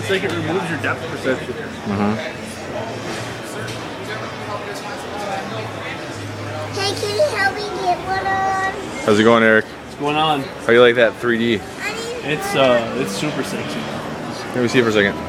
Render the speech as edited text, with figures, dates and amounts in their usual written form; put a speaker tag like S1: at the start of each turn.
S1: It's like it removes your depth perception.
S2: Hey, can you help me get one on?
S3: How's it going, Eric?
S1: What's going on?
S3: How you like that 3D?
S1: It's super sexy.
S3: Let me see it for a second.